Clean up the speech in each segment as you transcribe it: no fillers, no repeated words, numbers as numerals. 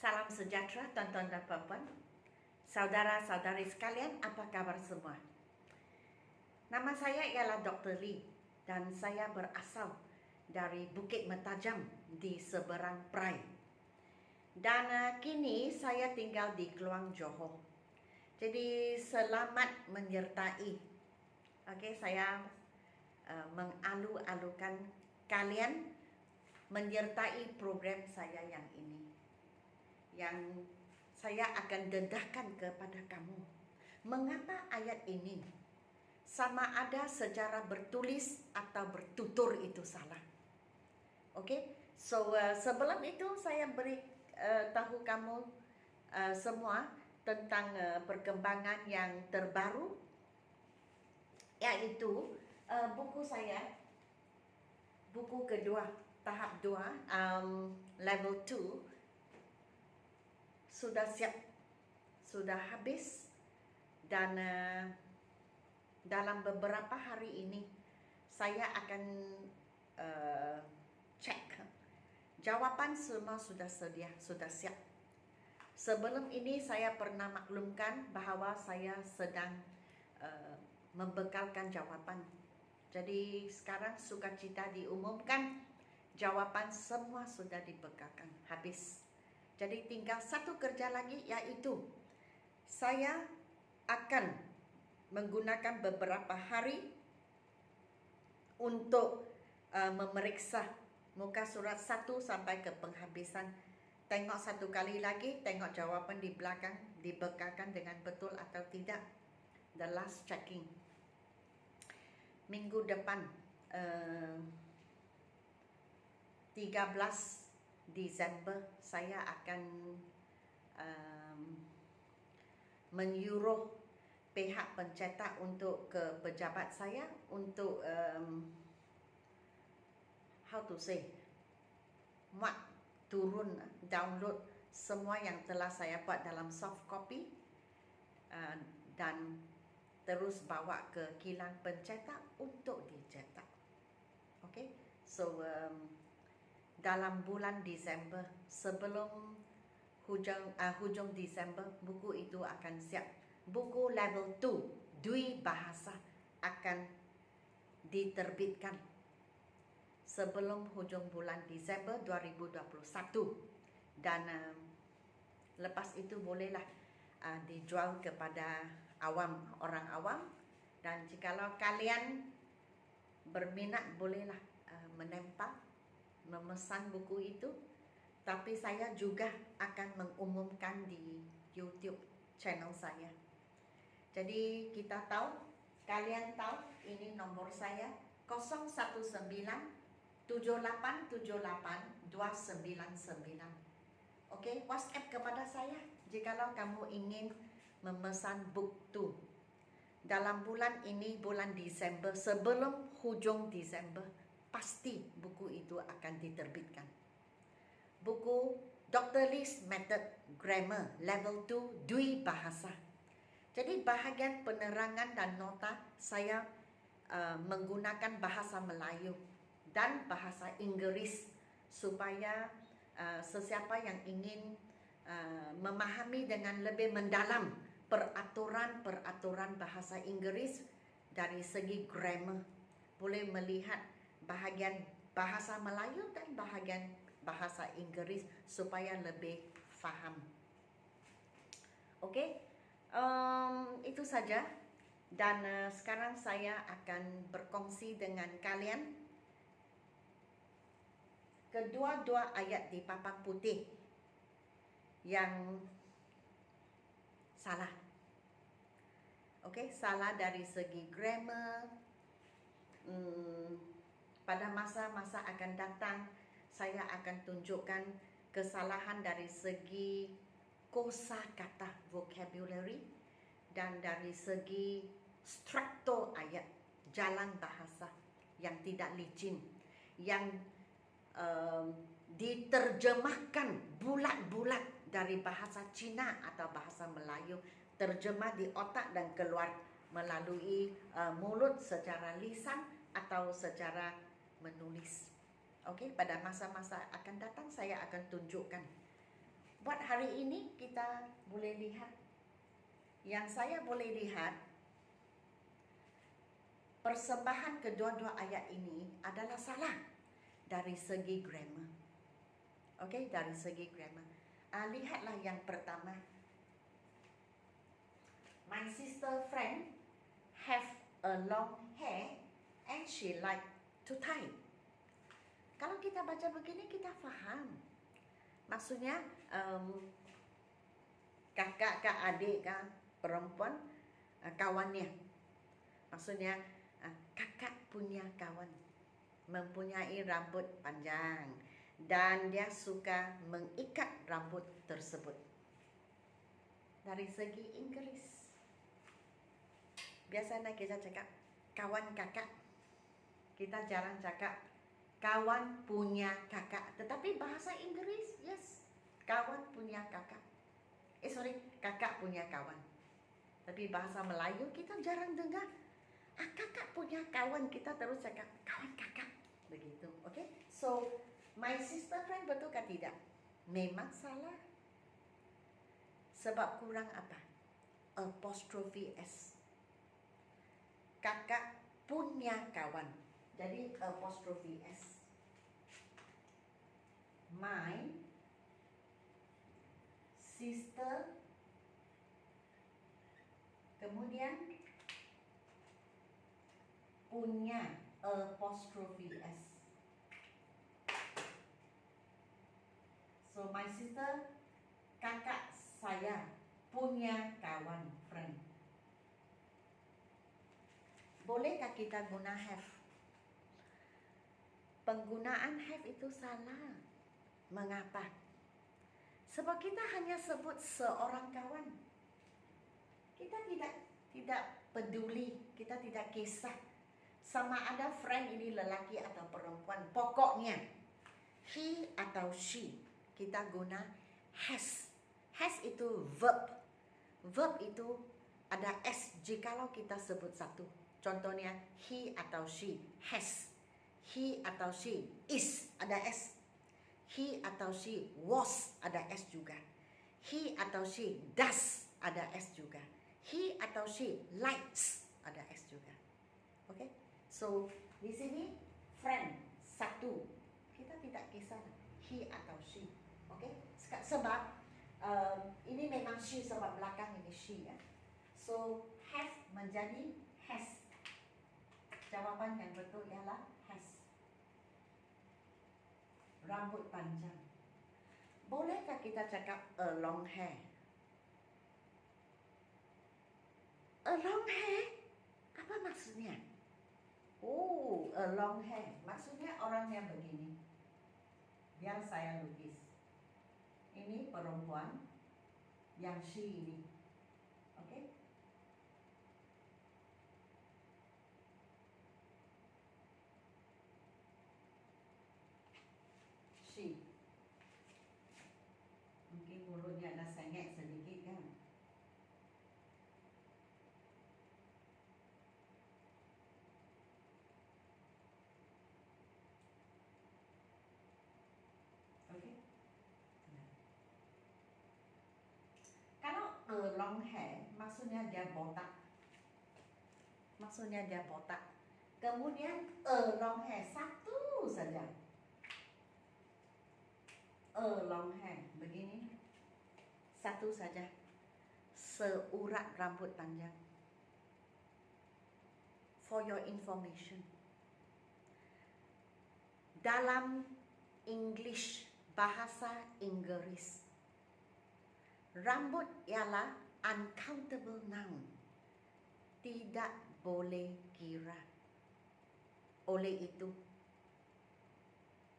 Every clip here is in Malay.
Salam sejahtera tuan-tuan dan puan-puan, saudara-saudari sekalian, apa kabar semua? Nama saya ialah Dr. Lee dan saya berasal dari Bukit Mentajam di seberang Perai. Dan kini saya tinggal di Kluang Johor. Jadi selamat menyertai. Okey, saya mengalu-alukan kalian menyertai program saya yang ini. Yang saya akan dedahkan kepada kamu, mengapa ayat ini sama ada secara bertulis atau bertutur itu salah. Okey, so sebelum itu saya beri tahu kamu semua tentang perkembangan yang terbaru, iaitu buku saya, buku kedua, tahap 2, level 2 sudah siap, sudah habis, dan dalam beberapa hari ini saya akan cek jawapan semua sudah sedia, sudah siap. Sebelum ini saya pernah maklumkan bahawa saya sedang membekalkan jawapan. Jadi sekarang sukacita diumumkan jawapan semua sudah dibekalkan, habis. Jadi tinggal satu kerja lagi, iaitu saya akan menggunakan beberapa hari untuk memeriksa muka surat 1 sampai ke penghabisan. Tengok satu kali lagi, tengok jawapan di belakang dibekalkan dengan betul atau tidak. The last checking. Minggu depan 13 Disember saya akan menyuruh pihak pencetak untuk ke pejabat saya untuk how to say, muat turun, download semua yang telah saya buat dalam soft copy dan terus bawa ke kilang pencetak untuk dicetak. Okay, so dalam bulan Disember, sebelum hujung Disember, buku itu akan siap. Buku level 2, Dui Bahasa, akan diterbitkan sebelum hujung bulan Disember 2021. Dan lepas itu bolehlah dijual kepada awam, orang awam. Dan jikalau kalian berminat, bolehlah menempah, memesan buku itu. Tapi saya juga akan mengumumkan di YouTube channel saya. Jadi kita tahu, kalian tahu, ini nomor saya 019-7878-299. Okey, WhatsApp kepada saya jikalau kamu ingin memesan buku dalam bulan ini, bulan Disember, sebelum hujung Disember, pasti buku itu akan diterbitkan. Buku Dr. Lee's Method Grammar Level 2 Dui Bahasa. Jadi bahagian penerangan dan nota saya menggunakan bahasa Melayu dan bahasa Inggeris supaya sesiapa yang ingin memahami dengan lebih mendalam peraturan-peraturan bahasa Inggeris dari segi grammar, boleh melihat bahagian bahasa Melayu dan bahagian bahasa Inggeris supaya lebih faham. Okey, itu saja. Dan sekarang saya akan berkongsi dengan kalian kedua-dua ayat di papan putih yang salah. Okey, salah dari segi grammar. Pada masa-masa akan datang, saya akan tunjukkan kesalahan dari segi kosakata, vocabulary, dan dari segi struktur ayat, jalan bahasa yang tidak licin, yang diterjemahkan bulat-bulat dari bahasa Cina atau bahasa Melayu, terjemah di otak dan keluar melalui mulut secara lisan atau secara menulis. Okey, pada masa-masa akan datang saya akan tunjukkan Buat hari ini kita boleh lihat, yang saya boleh lihat, persembahan kedua-dua ayat ini adalah salah dari segi grammar. Okey, dari segi grammar. Lihatlah yang pertama. My sister friend have a long hair and she like to tie. Kalau kita baca begini kita faham. Maksudnya kakak ke adik kan perempuan kawannya. Maksudnya kakak punya kawan mempunyai rambut panjang dan dia suka mengikat rambut tersebut. Dari segi Inggeris, biasanya kita cakap kawan kakak. Kita jarang cakap kawan punya kakak. Tetapi bahasa Inggeris, yes, kawan punya kakak. Kakak punya kawan. Tapi bahasa Melayu kita jarang dengar kakak punya kawan, kita terus cakap kawan kakak. Begitu, okay? So, my sister friend betul ke tidak? Memang salah. Sebab kurang apa? Apostrophe S. Kakak punya kawan. Jadi apostrophe S. My sister, kemudian punya apostrophe S. So my sister, kakak saya punya kawan, friend. Bolehkah kita guna have? Penggunaan have itu salah. Mengapa? Sebab kita hanya sebut seorang kawan. Kita tidak peduli, kita tidak kisah sama ada friend ini lelaki atau perempuan. Pokoknya he atau she, kita guna has. Has itu verb. Verb itu ada S jikalau kita sebut satu. Contohnya he atau she, has. He atau she is, ada S. He atau she was, ada S juga. He atau she does, ada S juga. He atau she likes, ada S juga. Okay? So, di sini friend satu. Kita tidak kisah he atau she. Okay? Sebab ini memang she, sebab belakang ini she ya. So, have menjadi has. Jawapan yang betul ialah has. Rambut panjang. Bolehkah kita cakap a long hair? A long hair? Apa maksudnya? Oh, a long hair. Maksudnya orang yang begini. Biar saya lukis. Ini perempuan yang she ini. Okey? She. Mungkin mulutnya ada sengit sedikit kan? Okey? Kalau long hair, maksudnya dia botak. Maksudnya dia botak. Kemudian long hair, satu saja. Long hair, begini. Satu saja. Seurat rambut panjang. For your information. Dalam English, bahasa Inggris, rambut ialah uncountable noun. Tidak boleh kira. Oleh itu,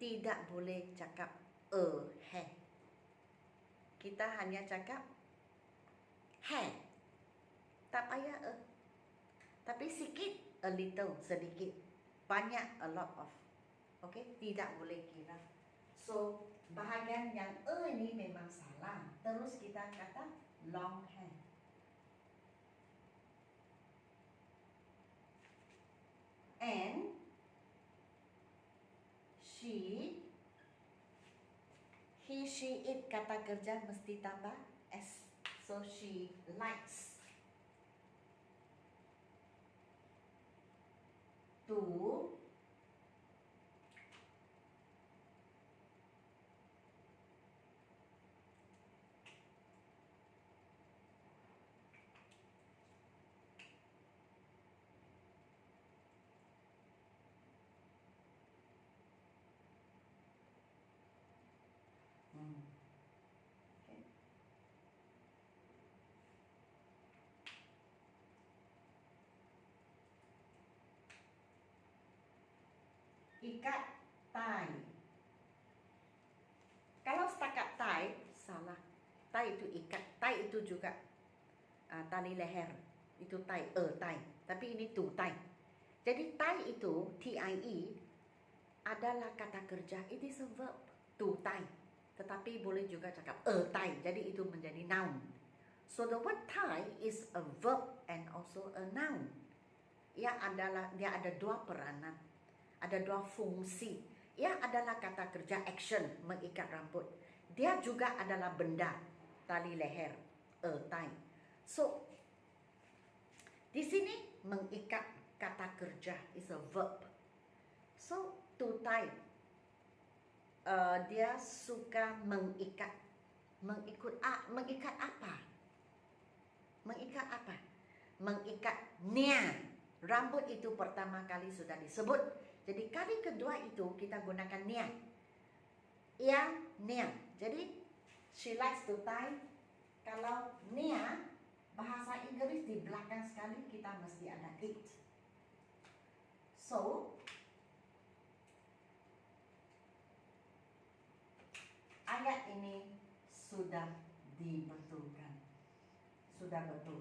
tidak boleh cakap hair. Kita hanya cakap hair. Tak payah tapi sikit, a little, sedikit. Banyak, a lot of. Okay? Tidak boleh kira. So, bahagian yang ini memang salah. Terus kita kata long hair. And he, she, it kata kerja mesti tambah S. So she likes to Okay. Ikat tai. Kalau setakat tai, salah. Tai itu ikat, tai itu juga tali leher. Itu tai, tai. Tapi ini tu tai. Jadi tai itu, TIE, adalah kata kerja. It is a verb, tu tai. Tetapi boleh juga cakap tai. Jadi itu menjadi noun. So the word tai is a verb and also a noun. Dia ada dua peranan, ada dua fungsi. Ia adalah kata kerja action, mengikat rambut. Dia juga adalah benda, tali leher, tai. So di sini mengikat kata kerja is a verb. So to tie, dia suka mengikat. Mengikat apa? Mengikat apa? Mengikat nia. Rambut itu pertama kali sudah disebut. Jadi kali kedua itu kita gunakan nia. Yang nia. Jadi she likes to tie. Kalau nia, bahasa Inggris di belakang sekali kita mesti ada it. So ayat ini sudah dibetulkan. Sudah betul.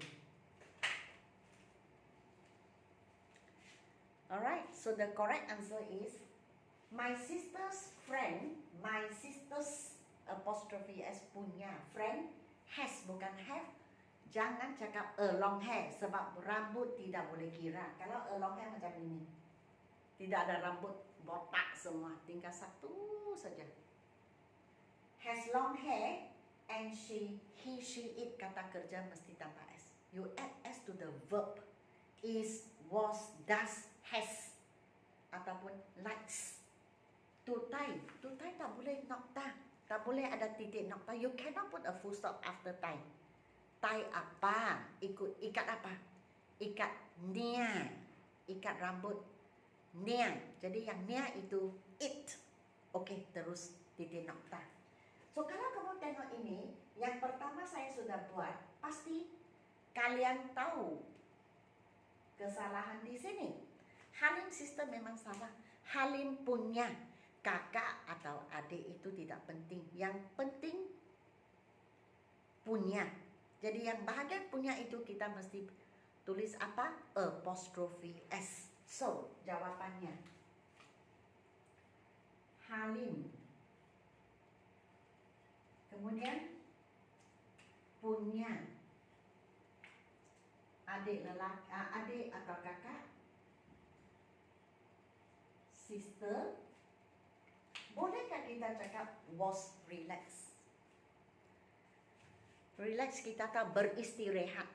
Alright, so the correct answer is my sister's friend, my sister's apostrophe S punya friend has, bukan have. Jangan cakap a long hair sebab rambut tidak boleh kira. Kalau a long hair macam ini, tidak ada rambut, botak semua, tinggal satu saja. Has long hair and he, she, it kata kerja mesti tambah S. You add S to the verb. Is, was, does, has ataupun likes. To tie tak boleh nokta, tak boleh ada titik nokta. You cannot put a full stop after tie. Tie apa? Ikat apa? Ikat nia. Ikat rambut nia. Jadi yang nia itu it. Okey, terus titik nokta. So kalau kamu tengok ini, yang pertama saya sudah buat, pasti kalian tahu kesalahan di sini. Halim sister memang salah. Halim punya kakak atau adik itu tidak penting. Yang penting punya. Jadi yang bahagian punya itu kita mesti tulis apa? Apostrophe S. So, jawapannya Halim. Kemudian punya adik lelaki, adik atau kakak, sister. Bolehkah kita cakap was relaxed? Relax kita tak beristirahat.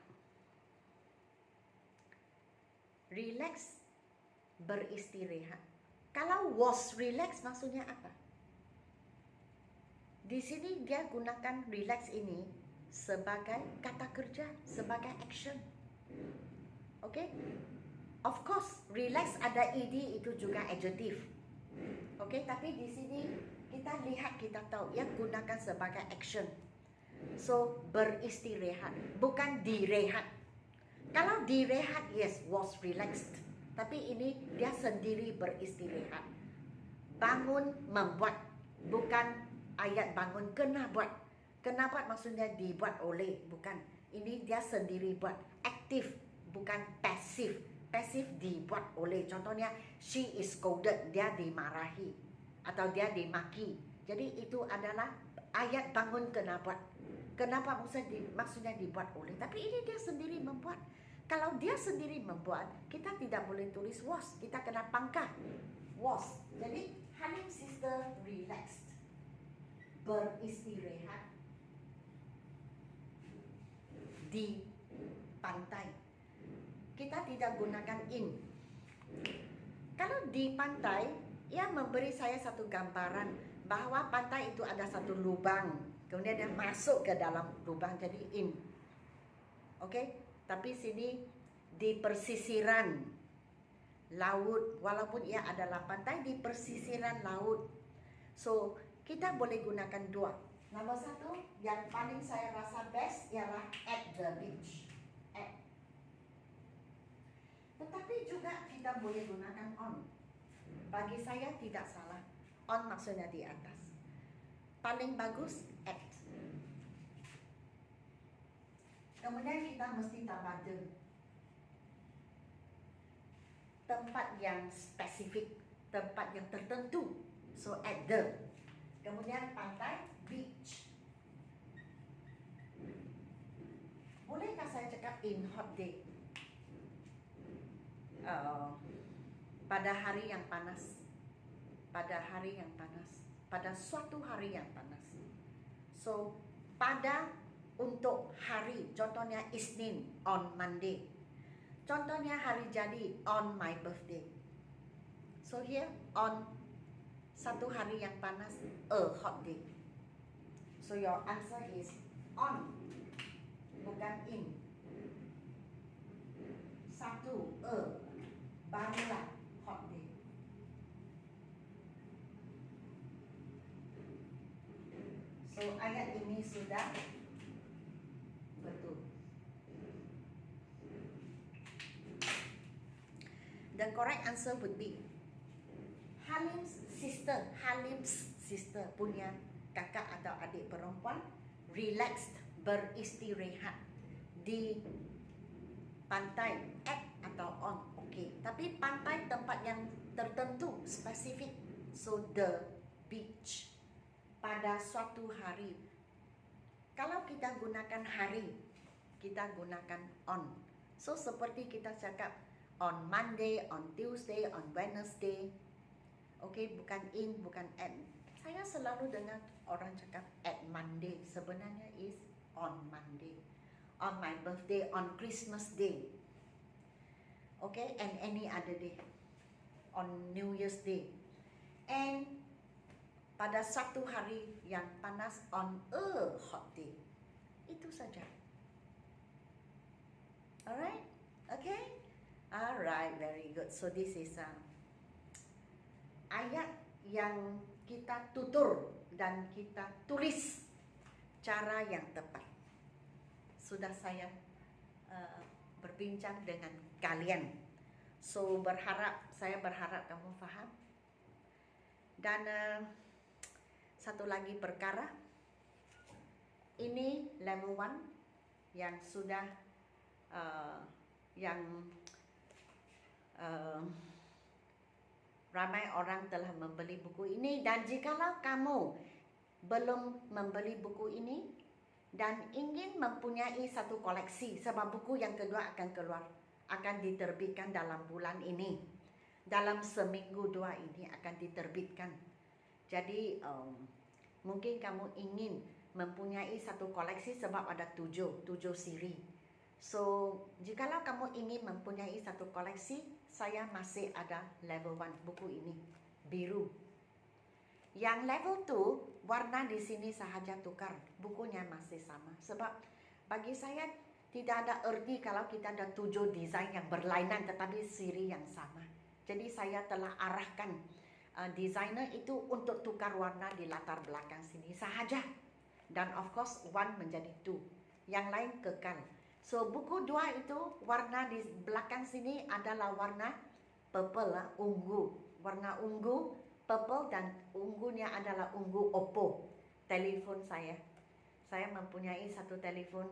Relax, beristirahat. Kalau was relaxed maksudnya apa? Di sini dia gunakan relax ini sebagai kata kerja, sebagai action. Okay? Of course, relax ada ed itu juga adjective. Okay, tapi di sini kita lihat, kita tahu yang gunakan sebagai action. So, beristirahat, bukan direhat. Kalau direhat, yes, was relaxed. Tapi ini dia sendiri beristirahat. Bangun, membuat. Bukan ayat bangun, kena buat. Kena buat maksudnya dibuat oleh, bukan. Ini dia sendiri buat. Aktif, bukan pasif. Pasif dibuat oleh. Contohnya, she is scolded, dia dimarahi. Atau dia dimaki. Jadi itu adalah ayat bangun kena buat. Kenapa maksudnya dibuat oleh? Tapi ini dia sendiri membuat. Kalau dia sendiri membuat, kita tidak boleh tulis was. Kita kena pangkah was. Jadi, Halim sister relaxed. beristirahat di pantai. Kita tidak gunakan in. Kalau di pantai, ia memberi saya satu gambaran bahwa pantai itu ada satu lubang, kemudian dia masuk ke dalam lubang, jadi in. Oke, tapi sini di persisiran laut, walaupun ia adalah pantai di persisiran laut. So, kita boleh gunakan dua. Nomor satu, yang paling saya rasa best ialah at the beach. At. Tetapi juga kita boleh gunakan on. Bagi saya tidak salah. On maksudnya di atas. Paling bagus at. Kemudian kita mesti tambah the. Tempat yang spesifik, tempat yang tertentu. So at the. Kemudian pantai, beach. Bolehkah saya cakap in hot day? Pada hari yang panas. Pada hari yang panas. Pada suatu hari yang panas. So, pada untuk hari, contohnya Isnin, on Monday. Contohnya hari jadi, on my birthday. So here, on satu hari yang panas, a hot day. So your answer is on, bukan in. Satu, barulah hot day. So ayat ini sudah betul. The correct answer would be Halim's sister punya kakak atau adik perempuan relaxed, beristirahat di pantai, at atau on, okay. Tapi pantai tempat yang tertentu, spesifik. So the beach pada suatu hari. Kalau kita gunakan hari, kita gunakan on. So seperti kita cakap on Monday, on Tuesday, on Wednesday. Okay, bukan in, bukan at. Saya selalu dengar orang cakap at Monday. Sebenarnya is on Monday. On my birthday, on Christmas Day. Okay, and any other day. On New Year's Day. And pada satu hari yang panas, on a hot day. Itu saja. Alright? Okay? Alright, very good. So this is ayat yang kita tutur dan kita tulis cara yang tepat. Sudah saya berbincang dengan kalian. So saya berharap kamu faham. Dan satu lagi perkara, ini level 1 yang sudah ramai orang telah membeli buku ini. Dan jikalau kamu belum membeli buku ini dan ingin mempunyai satu koleksi, sebab buku yang kedua akan keluar, akan diterbitkan dalam bulan ini, dalam seminggu dua ini akan diterbitkan. Jadi mungkin kamu ingin mempunyai satu koleksi sebab ada 7 siri. So jikalau kamu ingin mempunyai satu koleksi, saya masih ada level 1 buku ini, biru. Yang level 2, warna di sini sahaja tukar, bukunya masih sama. Sebab bagi saya tidak ada erti kalau kita ada 7 desain yang berlainan tetapi siri yang sama. Jadi saya telah arahkan desainer itu untuk tukar warna di latar belakang sini sahaja. Dan of course 1 menjadi 2, yang lain kekal. So buku 2 itu warna di belakang sini adalah warna purple, ungu. Warna ungu, purple, dan ungunya adalah ungu Oppo. Telepon saya. Saya mempunyai satu telepon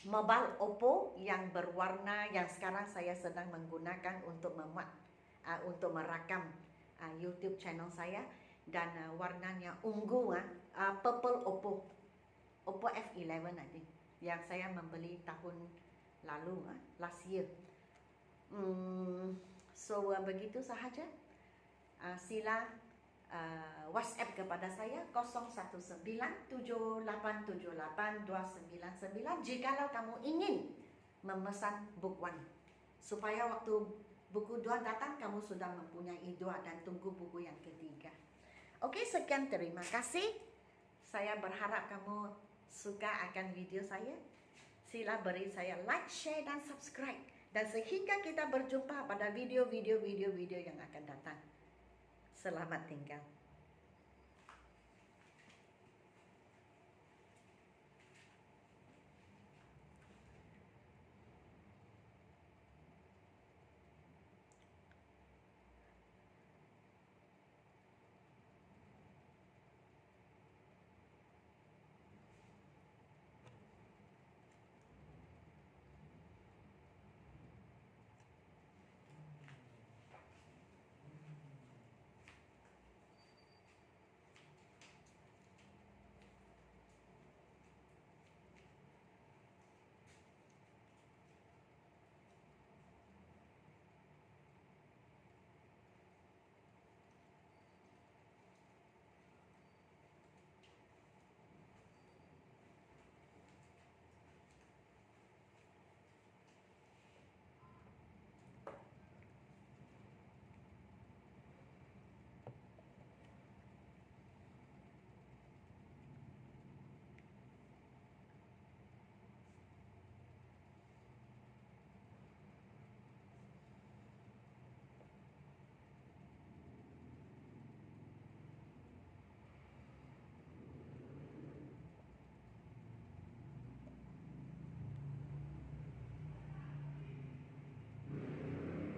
mobile Oppo yang berwarna, yang sekarang saya sedang menggunakan untuk untuk merakam YouTube channel saya. Dan warnanya ungu, purple Oppo F11 nanti, yang saya membeli tahun lalu, last year. So begitu sahaja. Sila WhatsApp kepada saya 0197878299 jikalau kamu ingin memesan book one, supaya waktu buku 2 datang kamu sudah mempunyai 2 dan tunggu buku yang ketiga. Oke, sekian, terima kasih. Saya berharap kamu suka akan video saya. Sila beri saya like, share dan subscribe. Dan sehingga kita berjumpa pada video yang akan datang. Selamat tinggal.